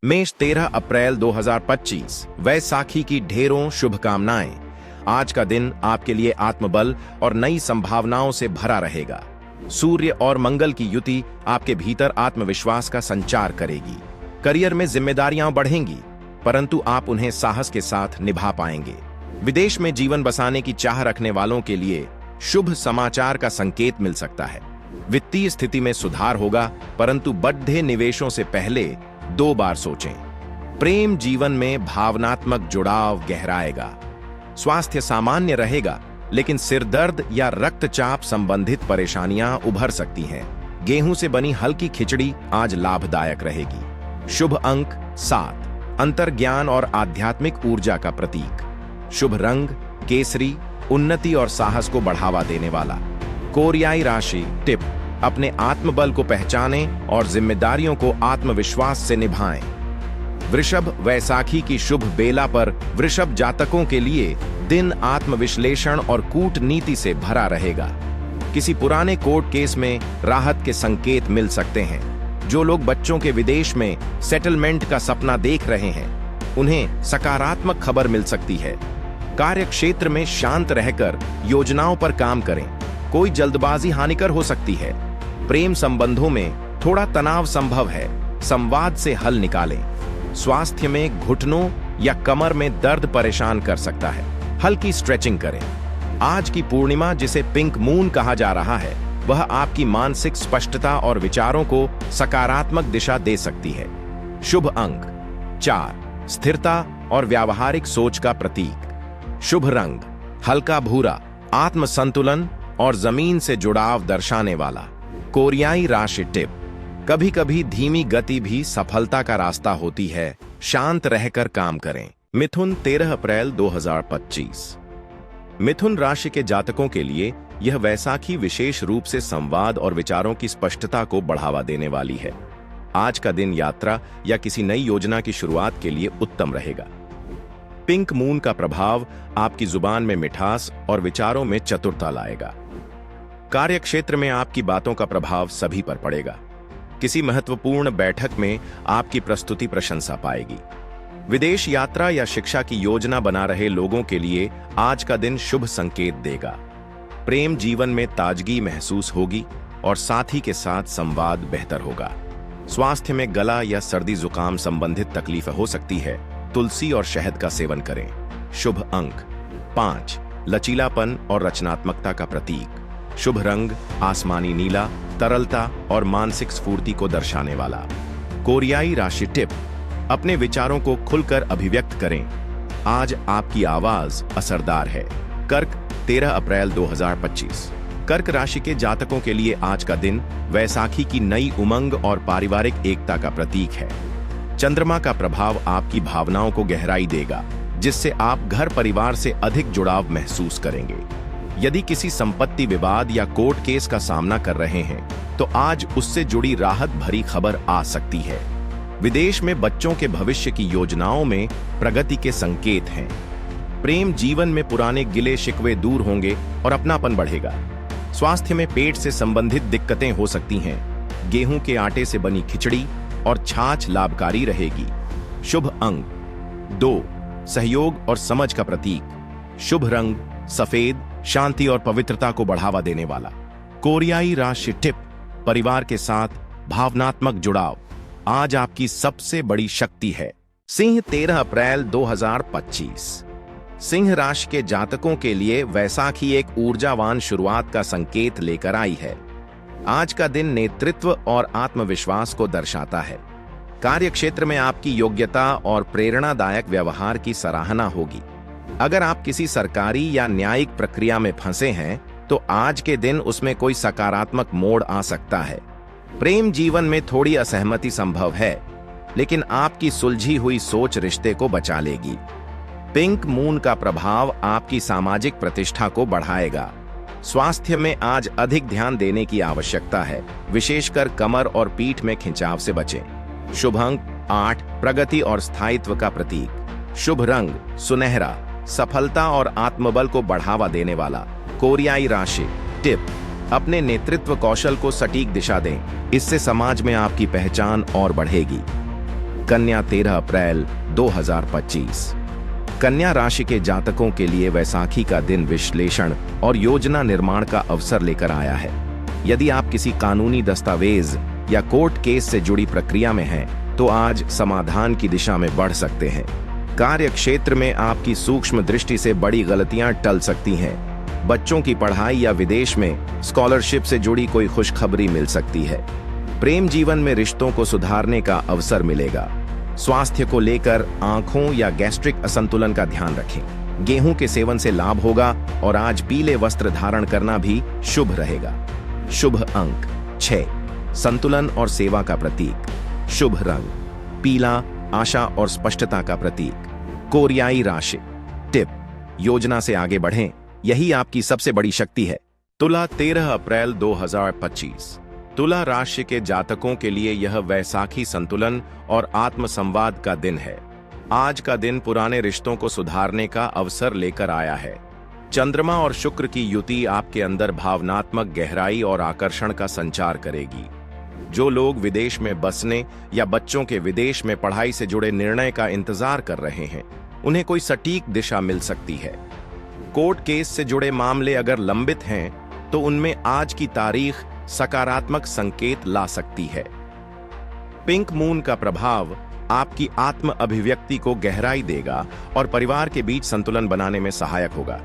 मेष 13 अप्रैल 2025 वैसाखी की ढेरों शुभकामनाएं। आज का दिन आपके लिए आत्मबल और नई संभावनाओं से भरा रहेगा। सूर्य और मंगल की युति आपके भीतर आत्मविश्वास का संचार करेगी। करियर में जिम्मेदारियां बढ़ेंगी, परंतु आप उन्हें साहस के साथ निभा पाएंगे। विदेश में जीवन बसाने की चाह रखने वालों के लिए शुभ समाचार का संकेत मिल सकता है। वित्तीय स्थिति में सुधार होगा, परंतु बढ़े निवेशों से पहले 2 बार सोचें। प्रेम जीवन में भावनात्मक जुड़ाव गहराएगा। स्वास्थ्य सामान्य रहेगा, लेकिन सिरदर्द या रक्तचाप संबंधित परेशानियां उभर सकती हैं। गेहूं से बनी हल्की खिचड़ी आज लाभदायक रहेगी। शुभ अंक 7, अंतर्ज्ञान और आध्यात्मिक ऊर्जा का प्रतीक। शुभ रंग केसरी, उन्नति और साहस को बढ़ावा देने वाला। कोरियाई राशि टिप, अपने आत्मबल को पहचानें और जिम्मेदारियों को आत्मविश्वास से निभाएं। वृषभ वैसाखी की शुभ बेला पर वृषभ जातकों के लिए दिन आत्मविश्लेषण और कूटनीति से भरा रहेगा। किसी पुराने कोर्ट केस में राहत के संकेत मिल सकते हैं। जो लोग बच्चों के विदेश में सेटलमेंट का सपना देख रहे हैं, उन्हें सकारात्मक खबर मिल सकती है। कार्य क्षेत्र में शांत रहकर योजनाओं पर काम करें। कोई जल्दबाजी हानिकर हो सकती है। प्रेम संबंधों में थोड़ा तनाव संभव है, संवाद से हल निकालें। स्वास्थ्य में घुटनों या कमर में दर्द परेशान कर सकता है, हल्की स्ट्रेचिंग करें। आज की पूर्णिमा, जिसे पिंक मून कहा जा रहा है, वह आपकी मानसिक स्पष्टता और विचारों को सकारात्मक दिशा दे सकती है। शुभ अंक 4, स्थिरता और व्यावहारिक सोच का प्रतीक। शुभ रंग हल्का भूरा, आत्मसंतुलन और जमीन से जुड़ाव दर्शाने वाला। कोरियाई राशि टिप, कभी कभी धीमी गति भी सफलता का रास्ता होती है। शांत रहकर काम करें। मिथुन 13 अप्रैल 2025। मिथुन राशि के जातकों के लिए यह वैसाखी विशेष रूप से संवाद और विचारों की स्पष्टता को बढ़ावा देने वाली है। आज का दिन यात्रा या किसी नई योजना की शुरुआत के लिए उत्तम रहेगा। पिंक मून का प्रभाव आपकी जुबान में मिठास और विचारों में चतुरता लाएगा। कार्य क्षेत्र में आपकी बातों का प्रभाव सभी पर पड़ेगा। किसी महत्वपूर्ण बैठक में आपकी प्रस्तुति प्रशंसा पाएगी। विदेश यात्रा या शिक्षा की योजना बना रहे लोगों के लिए आज का दिन शुभ संकेत देगा। प्रेम जीवन में ताजगी महसूस होगी और साथी के साथ संवाद बेहतर होगा। स्वास्थ्य में गला या सर्दी जुकाम संबंधित तकलीफ हो सकती है। तुलसी और शहद का सेवन करें। शुभ अंक 5, लचीलापन और रचनात्मकता का प्रतीक। शुभ रंग आसमानी नीला, तरलता और मानसिक स्फूर्ति को दर्शाने वाला। कोरियाई राशि टिप, अपने विचारों को खुलकर अभिव्यक्त करें। आज आपकी आवाज असरदार है। कर्क 13 अप्रैल 2025। कर्क राशि के जातकों के लिए आज का दिन वैसाखी की नई उमंग और पारिवारिक एकता का प्रतीक है। चंद्रमा का प्रभाव आपकी भावनाओं को गहराई देगा, जिससे आप घर परिवार से अधिक जुड़ाव महसूस करेंगे। यदि किसी संपत्ति विवाद या कोर्ट केस का सामना कर रहे हैं, तो आज उससे जुड़ी राहत भरी खबर आ सकती है। विदेश में बच्चों के भविष्य की योजनाओं में प्रगति के संकेत हैं। प्रेम जीवन में पुराने गिले शिकवे दूर होंगे और अपनापन बढ़ेगा। स्वास्थ्य में पेट से संबंधित दिक्कतें हो सकती हैं। गेहूं के आटे से बनी खिचड़ी और छाछ लाभकारी रहेगी। शुभ अंक 2, सहयोग और समझ का प्रतीक। शुभ रंग सफेद, शांति और पवित्रता को बढ़ावा देने वाला। कोरियाई राशि टिप, परिवार के साथ भावनात्मक जुड़ाव आज आपकी सबसे बड़ी शक्ति है। सिंह 13 अप्रैल 2025। सिंह राशि के जातकों के लिए वैसाखी एक ऊर्जावान शुरुआत का संकेत लेकर आई है। आज का दिन नेतृत्व और आत्मविश्वास को दर्शाता है। कार्य क्षेत्र में आपकी योग्यता और प्रेरणादायक व्यवहार की सराहना होगी। अगर आप किसी सरकारी या न्यायिक प्रक्रिया में फंसे हैं, तो आज के दिन उसमें कोई सकारात्मक मोड़ आ सकता है। प्रेम जीवन में थोड़ी असहमति संभव है, लेकिन आपकी सुलझी हुई सोच रिश्ते को बचा लेगी। पिंक मून का प्रभाव आपकी सामाजिक प्रतिष्ठा को बढ़ाएगा। स्वास्थ्य में आज अधिक ध्यान देने की आवश्यकता है, विशेषकर कमर और पीठ में खिंचाव से बचें। शुभ अंक 8, प्रगति और स्थायित्व का प्रतीक। शुभ रंग सुनहरा, सफलता और आत्मबल को बढ़ावा देने वाला। कोरियाई राशि टिप, अपने नेतृत्व कौशल को सटीक दिशा दें, इससे समाज में आपकी पहचान और बढ़ेगी। कन्या 13 अप्रैल 2025। कन्या राशि के जातकों के लिए वैसाखी का दिन विश्लेषण और योजना निर्माण का अवसर लेकर आया है। यदि आप किसी कानूनी दस्तावेज या कोर्ट केस से जुड़ी प्रक्रिया में हैं, तो आज समाधान की दिशा में बढ़ सकते हैं। कार्य क्षेत्र में आपकी सूक्ष्म दृष्टि से बड़ी गलतियां टल सकती हैं। बच्चों की पढ़ाई या विदेश में स्कॉलरशिप से जुड़ी कोई खुशखबरी मिल सकती है। प्रेम जीवन में रिश्तों को सुधारने का अवसर मिलेगा। स्वास्थ्य को लेकर आंखों या गैस्ट्रिक असंतुलन का ध्यान रखें। गेहूं के सेवन से लाभ होगा और आज पीले वस्त्र धारण करना भी शुभ रहेगा। शुभ अंक 6, संतुलन और सेवा का प्रतीक। शुभ रंग पीला, आशा और स्पष्टता का प्रतीक। कोरियाई राशि टिप: योजना से आगे बढ़ें, यही आपकी सबसे बड़ी शक्ति है। तुला 13 अप्रैल 2025। तुला राशि के जातकों के लिए यह वैसाखी संतुलन और आत्मसंवाद का दिन है। आज का दिन पुराने रिश्तों को सुधारने का अवसर लेकर आया है। चंद्रमा और शुक्र की युति आपके अंदर भावनात्मक गहराई और आकर्षण का संचार करेगी। जो लोग विदेश में बसने या बच्चों के विदेश में पढ़ाई से जुड़े निर्णय का इंतजार कर रहे हैं, उन्हें कोई सटीक दिशा मिल सकती है। कोर्ट केस से जुड़े मामले अगर लंबित हैं, तो उनमें आज की तारीख सकारात्मक संकेत ला सकती है। पिंक मून का प्रभाव आपकी आत्म अभिव्यक्ति को गहराई देगा और परिवार के बीच संतुलन बनाने में सहायक होगा।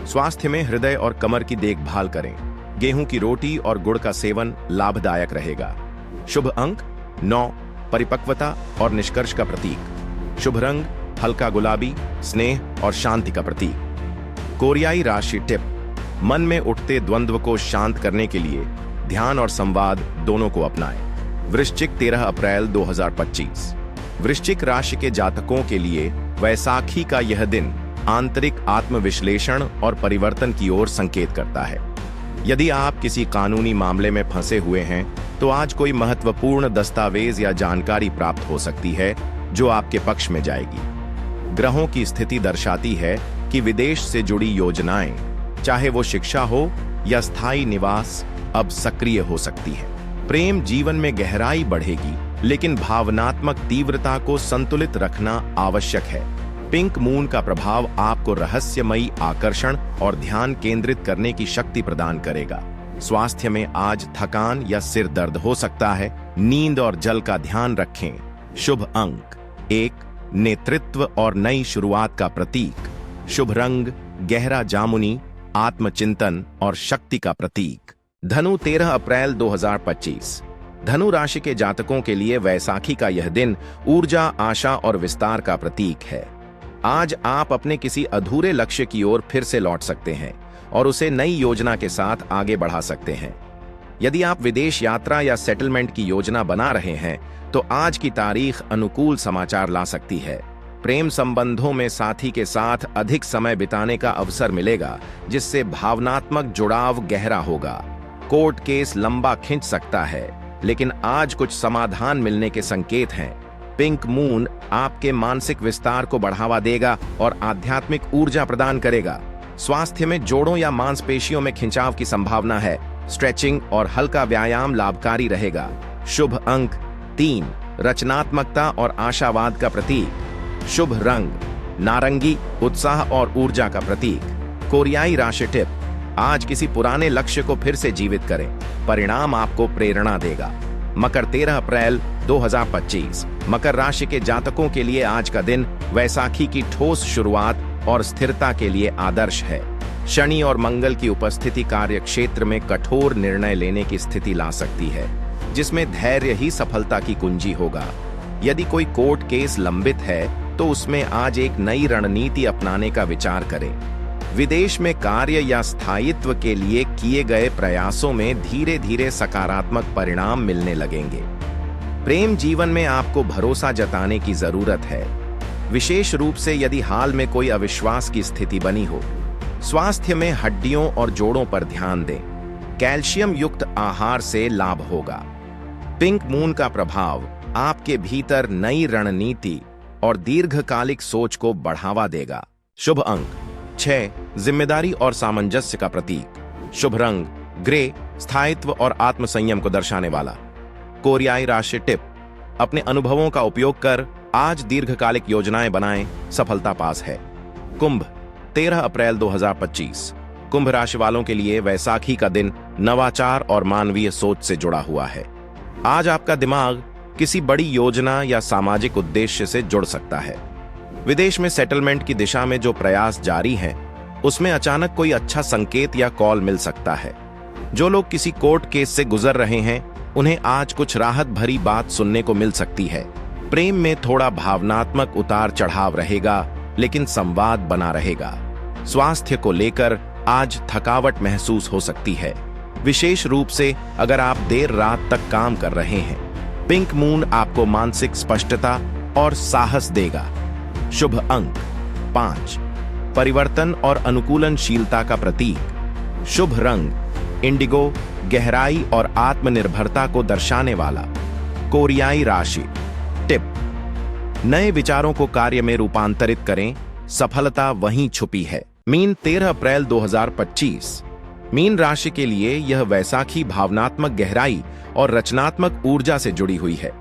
स्वास्थ्य में हृदय और कमर की देखभाल करें। गेहूं की रोटी और गुड़ का सेवन लाभदायक रहेगा। शुभ अंक 9, परिपक्वता और निष्कर्ष का प्रतीक। शुभ रंग हल्का गुलाबी, स्नेह और शांति का प्रतीक। कोरियाई राशि टिप: मन में उठते द्वंद्व को शांत करने के लिए ध्यान और संवाद दोनों को अपनाएं। वृश्चिक 13 अप्रैल 2025। वृश्चिक राशि के जातकों के लिए वैसाखी का यह दिन आंतरिक आत्मविश्लेषण और परिवर्तन की ओर संकेत करता है। यदि आप किसी कानूनी मामले में फंसे हुए हैं, तो आज कोई महत्वपूर्ण दस्तावेज या जानकारी प्राप्त हो सकती है जो आपके पक्ष में जाएगी। ग्रहों की स्थिति दर्शाती है कि विदेश से जुड़ी योजनाएं, चाहे वो शिक्षा हो या स्थायी निवास, अब सक्रिय हो सकती है। प्रेम जीवन में गहराई बढ़ेगी, लेकिन भावनात्मक तीव्रता को संतुलित रखना आवश्यक है। पिंक मून का प्रभाव आपको रहस्यमयी आकर्षण और ध्यान केंद्रित करने की शक्ति प्रदान करेगा। स्वास्थ्य में आज थकान या सिर दर्द हो सकता है। नींद और जल का ध्यान रखें। शुभ अंक 1, नेतृत्व और नई शुरुआत का प्रतीक। शुभ रंग गहरा जामुनी, आत्मचिंतन और शक्ति का प्रतीक। धनु 13 अप्रैल 2025। धनु राशि के जातकों के लिए वैसाखी का यह दिन ऊर्जा, आशा और विस्तार का प्रतीक है। आज आप अपने किसी अधूरे लक्ष्य की ओर फिर से लौट सकते हैं और उसे नई योजना के साथ आगे बढ़ा सकते हैं। यदि आप विदेश यात्रा या सेटलमेंट की योजना बना रहे हैं, तो आज की तारीख अनुकूल समाचार ला सकती है। प्रेम संबंधों में साथी के साथ अधिक समय बिताने का अवसर मिलेगा, जिससे भावनात्मक जुड़ाव गहरा होगा। कोर्ट केस लंबा खिंच सकता है, लेकिन आज कुछ समाधान मिलने के संकेत हैं। पिंक मून आपके मानसिक विस्तार को बढ़ावा देगा और आध्यात्मिक ऊर्जा प्रदान करेगा। स्वास्थ्य में जोड़ों या मांसपेशियों में खिंचाव की संभावना है। स्ट्रेचिंग और हल्का व्यायाम लाभकारी रहेगा। शुभ अंक 3, रचनात्मकता और आशावाद का प्रतीक। शुभ रंग नारंगी, उत्साह और ऊर्जा का प्रतीक। कोरियाई राशि टिप: आज किसी पुराने लक्ष्य को फिर से जीवित करें, परिणाम आपको प्रेरणा देगा। मकर 13 अप्रैल 2025। मकर राशि के जातकों के लिए आज का दिन वैसाखी की ठोस शुरुआत और स्थिरता के लिए आदर्श है। शनि और मंगल की उपस्थिति कार्य क्षेत्र में कठोर निर्णय लेने की स्थिति ला सकती है, जिसमें धैर्य ही सफलता की कुंजी होगा। यदि कोई कोर्ट केस लंबित है, तो उसमें आज एक नई रणनीति अपनाने का विचार करें। विदेश में कार्य या स्थायित्व के लिए किए गए प्रयासों में धीरे धीरे सकारात्मक परिणाम मिलने लगेंगे। प्रेम जीवन में आपको भरोसा जताने की जरूरत है, विशेष रूप से यदि हाल में कोई अविश्वास की स्थिति बनी हो। स्वास्थ्य में हड्डियों और जोड़ों पर ध्यान दें। कैल्शियम युक्त आहार से लाभ होगा। पिंक मून का प्रभाव आपके भीतर नई रणनीति और दीर्घकालिक सोच को बढ़ावा देगा। शुभ अंक 6, जिम्मेदारी और सामंजस्य का प्रतीक। शुभ रंग ग्रे, स्थायित्व और आत्मसंयम को दर्शाने वाला। कोरियाई राशि टिप: अपने अनुभवों का उपयोग कर आज दीर्घकालिक योजनाएं बनाएं, सफलता पास है। कुंभ, 13 अप्रैल 2025। कुंभ राशि वालों के लिए वैसाखी का दिन नवाचार और मानवीय सोच से जुड़ा हुआ है। आज आपका दिमाग किसी बड़ी योजना या सामाजिक उद्देश्य से जुड़ सकता है। विदेश में सेटलमेंट की दिशा में जो प्रयास जारी हैं, उसमें अचानक कोई अच्छा संकेत या कॉल मिल सकता है। जो लोग किसी कोर्ट केस से गुजर रहे हैं, उन्हें आज कुछ राहत भरी बात सुनने को मिल सकती है। प्रेम में थोड़ा भावनात्मक उतार चढ़ाव रहेगा, लेकिन संवाद बना रहेगा। स्वास्थ्य को लेकर आज थकावट महसूस हो सकती है, विशेष रूप से अगर आप देर रात तक काम कर रहे हैं। पिंक मून आपको मानसिक स्पष्टता और साहस देगा। शुभ अंक 5, परिवर्तन और अनुकूलनशीलता का प्रतीक। शुभ रंग इंडिगो, गहराई और आत्मनिर्भरता को दर्शाने वाला। कोरियाई राशि टिप, नए विचारों को कार्य में रूपांतरित करें, सफलता वहीं छुपी है। मीन, 13 अप्रैल 2025। मीन राशि के लिए यह वैसाखी भावनात्मक गहराई और रचनात्मक ऊर्जा से जुड़ी हुई है।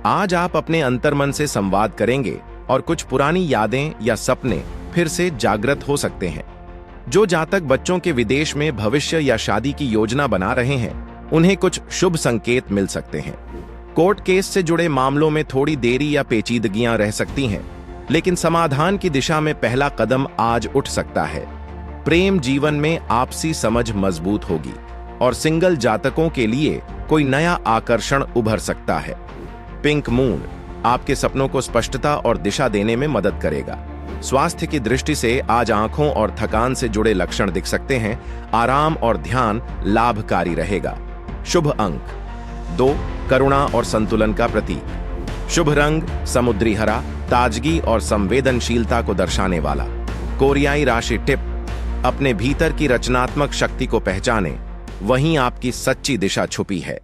आज आप अपने अंतर्मन से संवाद करेंगे और कुछ पुरानी यादें या सपने फिर से जागृत हो सकते हैं। जो जातक बच्चों के विदेश में भविष्य या शादी की योजना बना रहे हैं, उन्हें कुछ शुभ संकेत मिल सकते हैं। कोर्ट केस से जुड़े मामलों में थोड़ी देरी या पेचीदगियां रह सकती हैं, लेकिन समाधान की दिशा में पहला कदम आज उठ सकता है। प्रेम जीवन में आपसी समझ मजबूत होगी और सिंगल जातकों के लिए कोई नया आकर्षण उभर सकता है। पिंक मून आपके सपनों को स्पष्टता और दिशा देने में मदद करेगा। स्वास्थ्य की दृष्टि से आज आंखों और थकान से जुड़े लक्षण दिख सकते हैं। आराम और ध्यान लाभकारी रहेगा। शुभ अंक 2, करुणा और संतुलन का प्रतीक। शुभ रंग समुद्री हरा, ताजगी और संवेदनशीलता को दर्शाने वाला। कोरियाई राशि टिप, अपने भीतर की रचनात्मक शक्ति को पहचानें, वहीं आपकी सच्ची दिशा छुपी है।